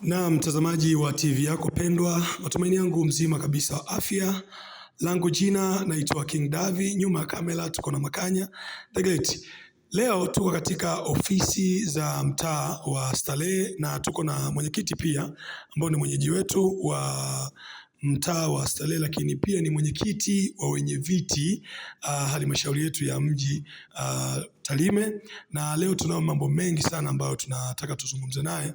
Na mtazamaji wa TV yako pendwa, matumaini yangu mzima kabisa wa afya. Langu jina naitwa King Davi, nyuma ya kamera tuko na Makanya The Great. Leo tuko katika ofisi za mtaa wa Starehe na tuko na mwenyekiti pia ambao ni mwenyeji wetu wa mtaa wa Starehe, lakini pia ni mwenyekiti wa wenye viti halmashauri yetu ya mji Tarime, na leo tunao mambo mengi sana ambayo tunataka tuzungumze naye.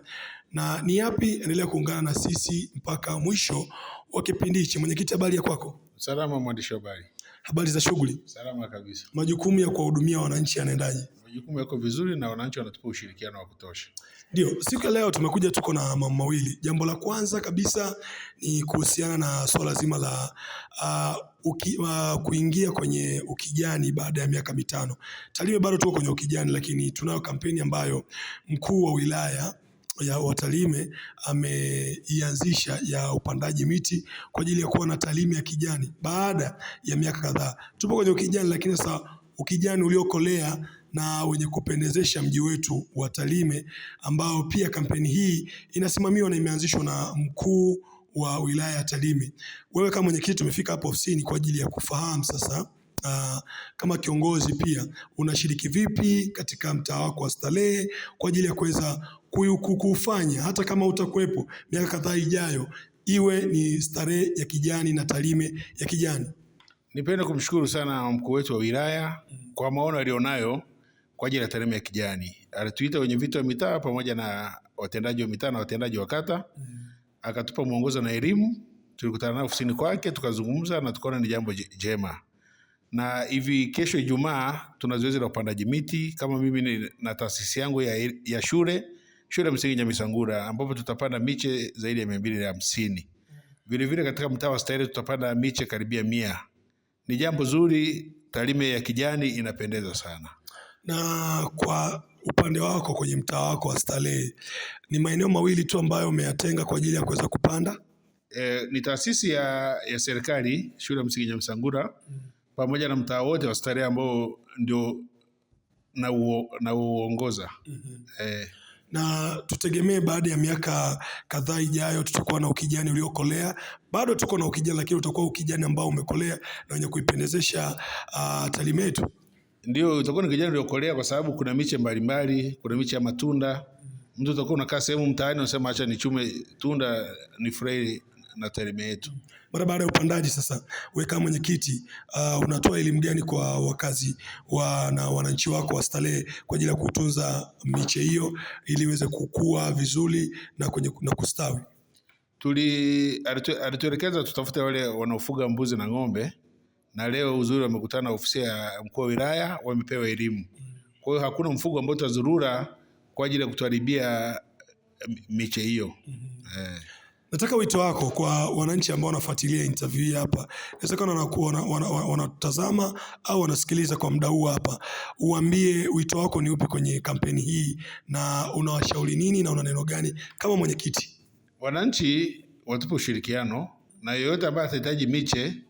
Na ni yapi? Endelea kuungana na sisi mpaka mwisho wa kipindi hichi. Mwenyekiti, habari ya kwako? Salama mwandishi wa habari. Habari za shughuli? Salama kabisa. Majukumu ya kuwahudumia wananchi yanaendaje? Majukumu yako vizuri na wananchi wanatupa ushirikiano wa kutosha. Ndio, siku ya leo tumekuja, tuko na mambo mawili. Jambo la kwanza kabisa ni kuhusiana na swala zima la kuingia kwenye ukijani baada ya miaka mitano. Tarime bado tuko kwenye ukijani, lakini tunayo kampeni ambayo mkuu wa wilaya ya Tarime ameianzisha ya upandaji miti kwa ajili ya kuwa na Tarime ya kijani baada ya miaka kadhaa. Tupo kwenye ukijani, lakini sasa ukijani uliokolea na wenye kupendezesha mji wetu wa Tarime, ambao pia kampeni hii inasimamiwa na imeanzishwa na mkuu wa wilaya ya Tarime. Wewe kama mwenyekiti umefika hapo ofisini kwa ajili ya kufahamu sasa kama kiongozi pia unashiriki vipi katika mtaa wako wa Starehe kwa ajili ya kuweza kufanya hata kama utakuwepo miaka kadhaa ijayo iwe ni Starehe ya kijani na Tarime ya kijani. Nipende kumshukuru sana mkuu wetu wa wilaya kwa maono alionayo kwa ajili ya Tarime ya kijani. Alituita wenye viti wa mitaa pamoja na watendaji wa mitaa na watendaji wa kata, akatupa mwongozo na elimu. Tulikutana naye ofisini kwake, tukazungumza na tukaona ni jambo jema. Na hivi kesho Ijumaa tuna zoezi la upandaji miti, kama mimi na taasisi yangu ya shule ya msingi Nyamisangura, ambapo tutapanda miche zaidi ya 250. Vile vile katika mtaa wa Starehe tutapanda miche karibia 100. Ni jambo zuri, Tarime ya kijani inapendeza sana. Na kwa upande wako kwenye mtaa wako wa Starehe ni maeneo mawili tu ambayo umeyatenga kwa ajili ya kuweza kupanda? Ni taasisi ya serikali, shule ya msingi Nyamisangura, pamoja na mtaa wote wa Starehe ambao ndio na uongoza. Na tutegemee baada ya miaka kadhaa ijayo tutakuwa na ukijani uliokolea. Bado tuko na ukijani, lakini utakuwa ukijani ambao umekolea na wenye kuipendezesha Tarime yetu. Ndio, utakuwa ni kijani uliokolea kwa sababu kuna miche mbalimbali, kuna miche ya matunda. Mtu utakuwa unakaa sehemu mtaani unasema acha nichume tunda nifurahi na Tarime yetu. Mara baada ya upandaji sasa, wewe kama mwenyekiti unatoa elimu gani kwa wakazi na wananchi wako wa Starehe kwa ajili ya kutunza miche hiyo ili iweze kukua vizuri na kustawi? Alituelekeza tutafute wale wanaofuga mbuzi na ng'ombe, na leo uzuri wamekutana ofisi ya mkuu wa wilaya, wamepewa elimu. Kwa hiyo hakuna mfugo ambao utazurura kwa ajili ya kutuharibia miche hiyo. Nataka wito wako kwa wananchi ambao wanafuatilia interview hii hapa. Inawezekana wanatazama au wanasikiliza kwa muda huu hapa. Uambie wito wako ni upi kwenye kampeni hii na unawashauri nini na una neno gani kama mwenyekiti? Wananchi watupe ushirikiano, na yeyote ambaye atahitaji miche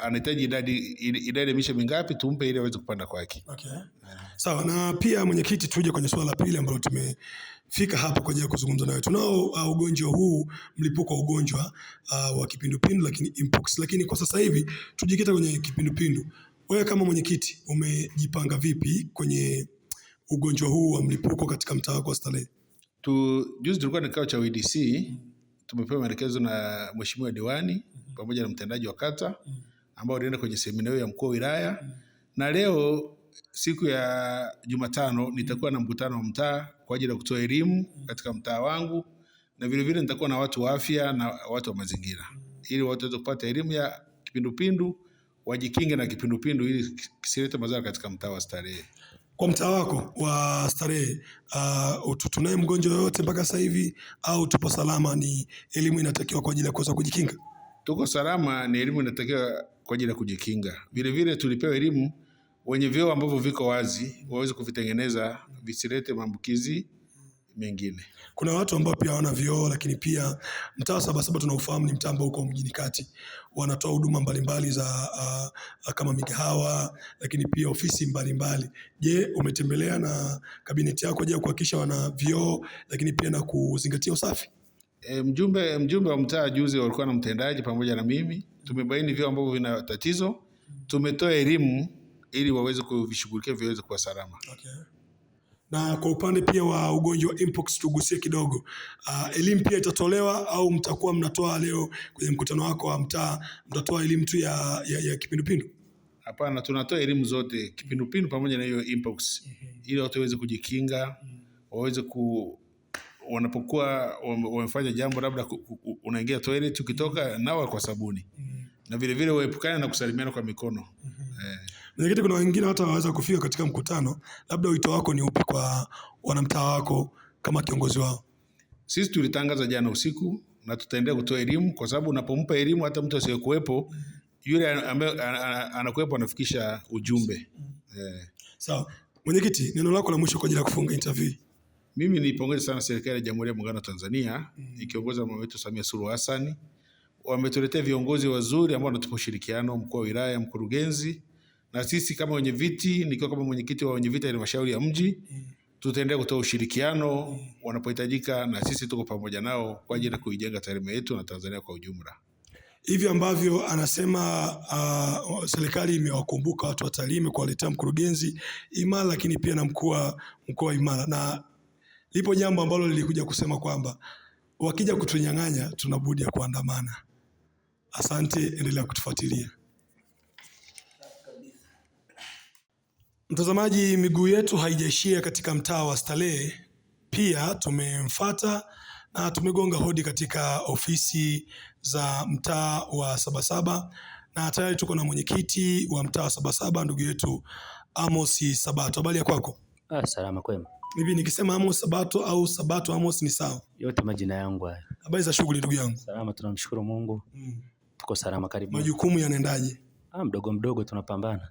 anahitaji idadi miche mingapi tumpe ili aweze kupanda kwake. Okay. Sawa, na pia mwenyekiti, tuje kwenye swala la pili ambalo tumefika hapa kwa ajili ya kuzungumza nawe. Tunao ugonjwa huu, mlipuko wa ugonjwa wa kipindupindu, lakini mpox. Lakini kwa sasa hivi tujikita kwenye kipindupindu. Wewe kama mwenyekiti umejipanga vipi kwenye ugonjwa huu wa mlipuko katika mtaa wako wa Starehe? Juzi tulikuwa na kikao cha WDC, tumepewa maelekezo na mheshimiwa diwani pamoja na mtendaji wa kata ambao walienda kwenye semina ya mkuu wa wilaya, na leo siku ya Jumatano nitakuwa na mkutano wa mtaa kwa ajili ya kutoa elimu katika mtaa wangu, na vile vile nitakuwa na watu wa afya na watu wa mazingira ili watu waweze kupata elimu ya kipindupindu, wajikinge na kipindupindu ili kisilete madhara katika mtaa wa Starehe. Kwa mtaa wako wa Starehe tunaye mgonjwa yoyote mpaka sasa hivi au tupo salama? Ni elimu inatakiwa kwa ajili ya kuweza kujikinga? Tuko salama, ni elimu inatakiwa kwa ajili ya kujikinga. Vile vile tulipewa elimu wenye vyoo ambavyo viko wazi waweze kuvitengeneza visilete maambukizi mengine. Kuna watu ambao pia hawana vyoo, lakini pia mtaa wa Sabasaba tunaufahamu ni mtaa ambao uko mjini kati. Wanatoa huduma mbalimbali za kama migahawa, lakini pia ofisi mbalimbali. Je, umetembelea na kabineti yako je kuhakikisha wana vyoo, lakini pia na kuzingatia usafi? Mjumbe wa mtaa juzi walikuwa na mtendaji pamoja na mimi. Tumebaini vyoo ambavyo vina tatizo. Tumetoa elimu ili waweze kuvishughulikia viweze kuwa salama. Okay. Na kwa upande pia wa ugonjwa wa mpox tugusie kidogo. Elimu pia itatolewa au mtakuwa mnatoa leo kwenye mkutano wako wa mtaa, mtatoa elimu tu ya kipindupindu? Hapana, tunatoa elimu zote, kipindupindu pamoja na hiyo mpox. Ili watu waweze kujikinga, waweze wanapokuwa wamefanya jambo labda unaingia toilet ukitoka nawa kwa sabuni. Na vile vile waepukane na kusalimiana kwa mikono. Mwenyekiti, kuna wengine hata waweza kufika katika mkutano, labda wito wako ni upi kwa wanamtaa wako kama kiongozi wao? Sisi tulitangaza jana usiku na tutaendelea kutoa elimu, kwa sababu unapompa elimu hata mtu asiyekuwepo, yule ambaye anakuwepo anafikisha ujumbe. Sawa. Mwenyekiti, neno lako la mwisho kwa ajili ya kufunga interview. Mimi nipongeze sana serikali ya Jamhuri ya Muungano wa Tanzania ikiongozwa na mama wetu Samia Suluhu Hassan. Wametuletea viongozi wazuri ambao wanatupa ushirikiano, mkuu wa wilaya, mkurugenzi, na sisi kama wenye viti, nikiwa kama mwenyekiti wa wenye viti wa halmashauri ya mji, tutaendelea kutoa ushirikiano wanapohitajika, na sisi tuko pamoja nao kwa ajili ya kuijenga Tarime yetu na Tanzania kwa ujumla. Hivi ambavyo anasema serikali imewakumbuka watu wa Tarime kuwaletea mkurugenzi imara, lakini pia na mkuu wa imara, na lipo jambo ambalo lilikuja kusema kwamba wakija kutunyang'anya tunabudi ya kuandamana. Asante, endelea kutufuatilia. Mtazamaji, miguu yetu haijaishia katika mtaa wa Starehe. Pia tumemfuata na tumegonga hodi katika ofisi za mtaa wa Sabasaba, na tayari tuko na mwenyekiti wa mtaa wa Sabasaba, ndugu yetu Amos Sabato. Habari ya kwako? Salama kwema. Hivi nikisema Amos Sabato au Sabato Amos ni sawa? Yote majina yangu haya. Habari za shughuli ndugu yangu? Salama, tunamshukuru Mungu. Tuko salama, karibu. Majukumu yanaendaje? Mdogo mdogo tunapambana.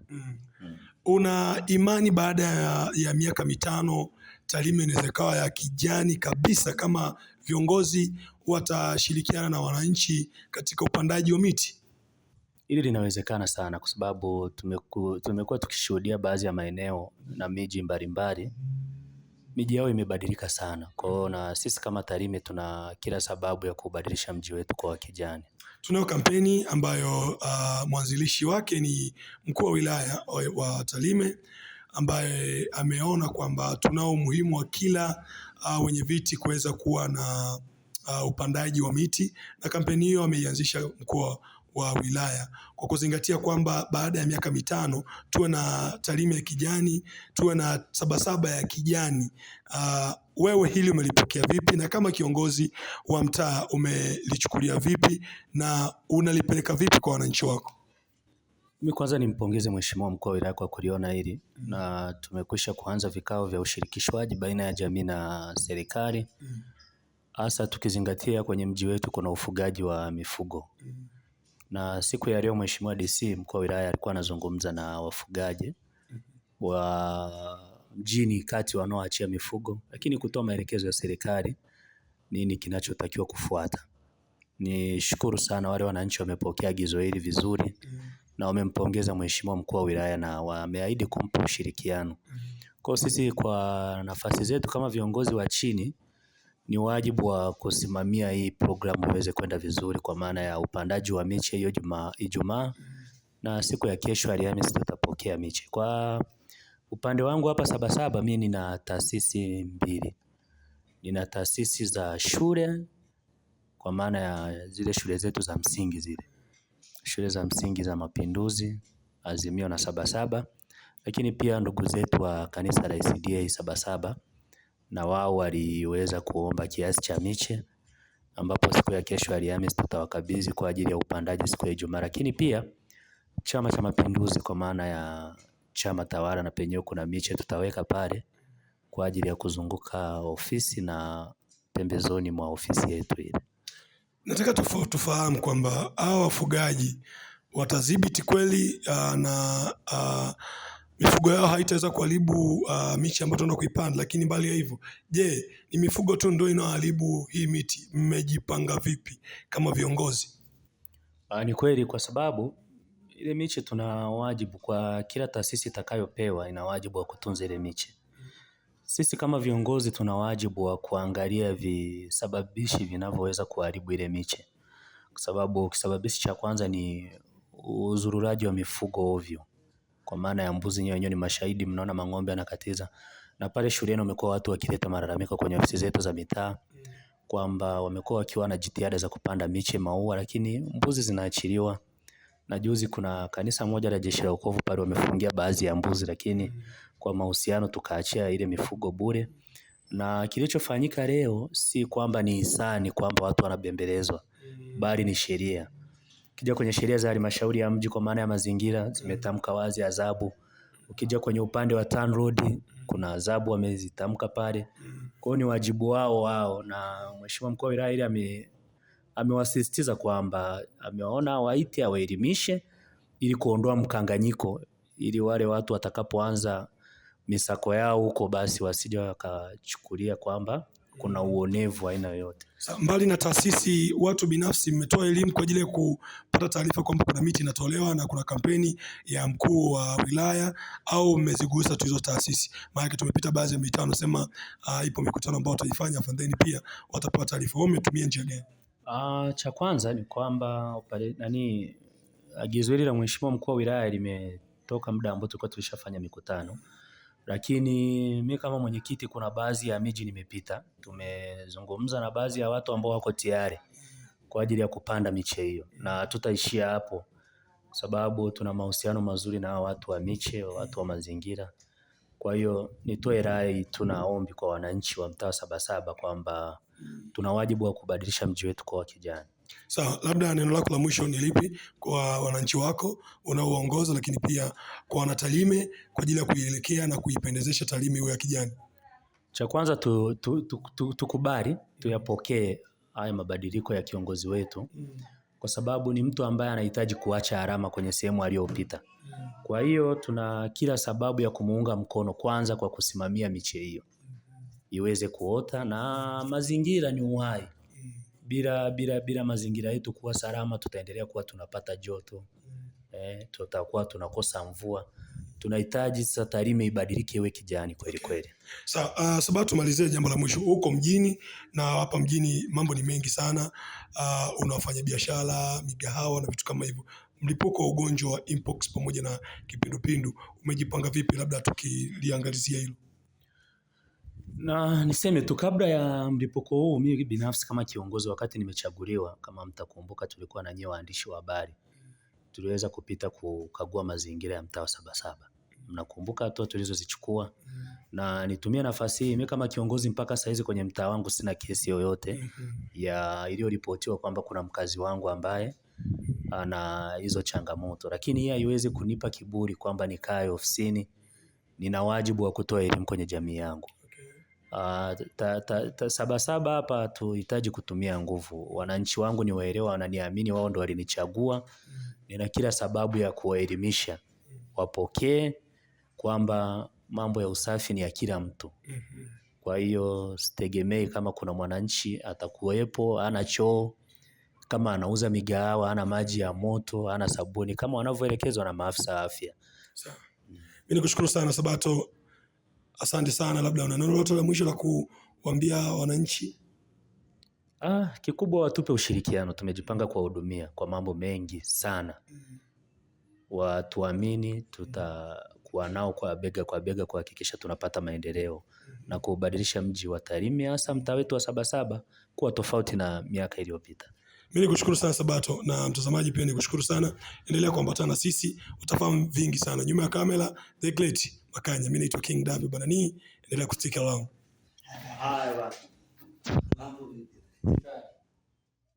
Una imani baada ya miaka 5 Tarime inaweza kuwa ya kijani kabisa kama viongozi watashirikiana na wananchi katika upandaji wa miti? Hili linawezekana sana, kwa sababu tumekuwa tukishuhudia baadhi ya maeneo na miji mbalimbali, miji yao imebadilika sana. Kwa hiyo na sisi kama Tarime tuna kila sababu ya kubadilisha mji wetu kwa kijani. Tunayo kampeni ambayo mwanzilishi wake ni mkuu wa wilaya wa Tarime, ambaye ameona kwamba tunao umuhimu wa kila wenye viti kuweza kuwa na upandaji wa miti, na kampeni hiyo ameianzisha mkuu wa wilaya kwa kuzingatia kwamba baada ya miaka 5 tuwe na Tarime ya kijani, tuwe na Sabasaba ya kijani. Wewe hili umelipokea vipi, na kama kiongozi wa mtaa umelichukulia vipi na unalipeleka vipi kwa wananchi wako? Mimi kwanza nimpongeze mheshimiwa mkuu wa wilaya kwa kuliona hili, na tumekwisha kuanza vikao vya ushirikishwaji baina ya jamii na serikali, hasa tukizingatia kwenye mji wetu kuna ufugaji wa mifugo. Na siku ya leo mheshimiwa DC mkuu wa wilaya alikuwa anazungumza na wafugaji wa mjini kati wanaoachia mifugo, lakini kutoa maelekezo ya serikali nini kinachotakiwa kufuata. Nishukuru sana wale wananchi wamepokea agizo hili vizuri, na wamempongeza mheshimiwa mkuu wa wilaya na wameahidi kumpa ushirikiano. Kwa sisi kwa nafasi zetu kama viongozi wa chini, ni wajibu wa kusimamia hii programu iweze kwenda vizuri, kwa maana ya upandaji wa miche hiyo Ijumaa, na siku ya kesho Alhamisi tutapokea miche. Kwa upande wangu hapa Sabasaba, mimi nina taasisi 2. Nina taasisi za shule, kwa maana ya zile shule zetu za msingi, zile shule za msingi za Mapinduzi, Azimio na Sabasaba, lakini pia ndugu zetu wa kanisa la SDA Sabasaba, na wao waliweza kuomba kiasi cha miche, ambapo siku ya kesho Alhamisi tutawakabidhi kwa ajili ya upandaji siku ya Ijumaa. Lakini pia Chama cha Mapinduzi, kwa maana ya chama tawala, na penyewe kuna miche tutaweka pale kwa ajili ya kuzunguka ofisi na pembezoni mwa ofisi yetu ile. Nataka tufahamu kwamba hao wafugaji watadhibiti kweli na mifugo yao haitaweza kuharibu miche ambayo tunaenda kuipanda, lakini mbali ya hivyo, je, ni mifugo tu ndio inayoharibu hii miti? Mmejipanga vipi kama viongozi? Ni kweli, kwa sababu ile miche tuna wajibu, kwa kila taasisi itakayopewa ina wajibu wa kutunza ile miche. Sisi kama viongozi tuna wajibu wa kuangalia visababishi vinavyoweza kuharibu ile miche, kwa sababu kisababishi cha kwanza ni uzururaji wa mifugo ovyo, kwa maana ya mbuzi. Wenyewe ni mashahidi, mnaona mang'ombe yanakatiza. Na pale shuleni wamekuwa watu wakileta malalamiko kwenye ofisi zetu za mitaa kwamba wamekuwa wakiwa na jitihada za kupanda miche, maua, lakini mbuzi zinaachiliwa. Na juzi kuna kanisa moja la Jeshi la Wokovu pale wamefungia baadhi ya mbuzi, lakini kwa mahusiano tukaachia ile mifugo bure. Na kilichofanyika leo si kwamba ni hisani, kwamba watu wanabembelezwa, bali ni sheria. Ukija kwenye sheria za halmashauri ya mji kwa maana ya mazingira zimetamka wazi adhabu. Ukija kwenye upande wa TANROADS kuna adhabu wamezitamka pale. Kwa hiyo ni wajibu wao, na Mheshimiwa Mkuu wa Wilaya ile amewasisitiza kwamba ameona waite awaelimishe ili kuondoa mkanganyiko, ili wale watu watakapoanza misako yao huko basi wasije wakachukulia kwamba kuna uonevu aina yoyote. Mbali na taasisi, watu binafsi mmetoa elimu kwa ajili ya kupata taarifa kwamba kuna miti inatolewa na kuna kampeni ya mkuu wa wilaya, au mmezigusa tu hizo taasisi? Maana tumepita baadhi ya mitaa nasema ipo mikutano ambayo wataifanya, afadhali pia watapewa taarifa. Wao umetumia njia gani? Cha kwanza ni kwamba agizo hili la Mheshimiwa Mkuu wa Wilaya limetoka muda ambao tulikuwa tulishafanya mikutano, lakini mimi kama mwenyekiti kuna baadhi ya miji nimepita, tumezungumza na baadhi ya watu ambao wako tayari kwa ajili ya kupanda miche hiyo, na tutaishia hapo sababu tuna mahusiano mazuri na watu wa miche, watu wa mazingira. Kwa hiyo nitoe rai, tunaombi kwa wananchi wa mtaa Sabasaba kwamba tuna wajibu wa kubadilisha mji wetu kwa kijani. Sawa, labda neno lako la mwisho ni lipi kwa wananchi wako unaoongoza, lakini pia kwa wanaTarime kwa ajili ya kuielekea na kuipendezesha Tarime iwe ya kijani? Cha kwanza tukubali, tuyapokee haya mabadiliko ya kiongozi wetu, kwa sababu ni mtu ambaye anahitaji kuacha alama kwenye sehemu aliyopita. Kwa hiyo tuna kila sababu ya kumuunga mkono, kwanza kwa kusimamia miche hiyo iweze kuota, na mazingira ni uhai. Bila mazingira yetu kuwa salama, tutaendelea kuwa tunapata joto, tutakuwa tunakosa mvua. Tunahitaji sasa Tarime ibadilike iwe kijani kweli kweli. Sababu tumalizie jambo la mwisho, huko mjini na hapa mjini mambo ni mengi sana, unafanya biashara, migahawa na vitu kama hivyo. Mlipuko wa ugonjwa wa mpox pamoja na kipindupindu, umejipanga vipi? Labda tukiliangalizia hilo. Na niseme tu kabla ya mlipuko huu, mimi binafsi kama kiongozi, wakati nimechaguliwa, kama mtakumbuka, tulikuwa na nyie waandishi wa habari, tuliweza kupita kukagua mazingira ya mtaa wa Sabasaba. Mnakumbuka hatua tulizozichukua? Na nitumie nafasi hii, mimi kama kiongozi mpaka saizi kwenye mtaa wangu sina kesi yoyote ya iliyoripotiwa kwamba kuna mkazi wangu ambaye ana hizo changamoto, lakini hii haiwezi kunipa kiburi kwamba nikae ofisini. Nina wajibu wa kutoa elimu kwenye jamii yangu. Sabasaba hapa tuhitaji kutumia nguvu. Wananchi wangu ni waelewa, wananiamini, wao ndo walinichagua. Nina kila sababu ya kuwaelimisha, wapokee kwamba mambo ya usafi ni ya kila mtu. Kwa hiyo sitegemei kama kuna mwananchi atakuwepo ana choo, kama anauza migahawa, ana maji ya moto, ana sabuni, kama wanavyoelekezwa na maafisa afya. Sawa. Mimi nikushukuru sana Sabato. Asante sana, labda una neno lolote la mwisho la kuambia wananchi? Kikubwa watupe ushirikiano, tumejipanga kuwahudumia kwa mambo mengi sana. Watuamini, tutakuwa nao kwa bega kuhakikisha tunapata maendeleo na kubadilisha mji wa Tarime, hasa mtaa wetu wa Sabasaba kuwa tofauti na miaka iliyopita. Mimi nikushukuru sana Sabato, na mtazamaji pia nikushukuru sana. Endelea kuambatana na sisi, utafahamu vingi sana. Nyuma ya kamera The Great Makanya, mimi naitwa King David Banani. Endelea kustick around.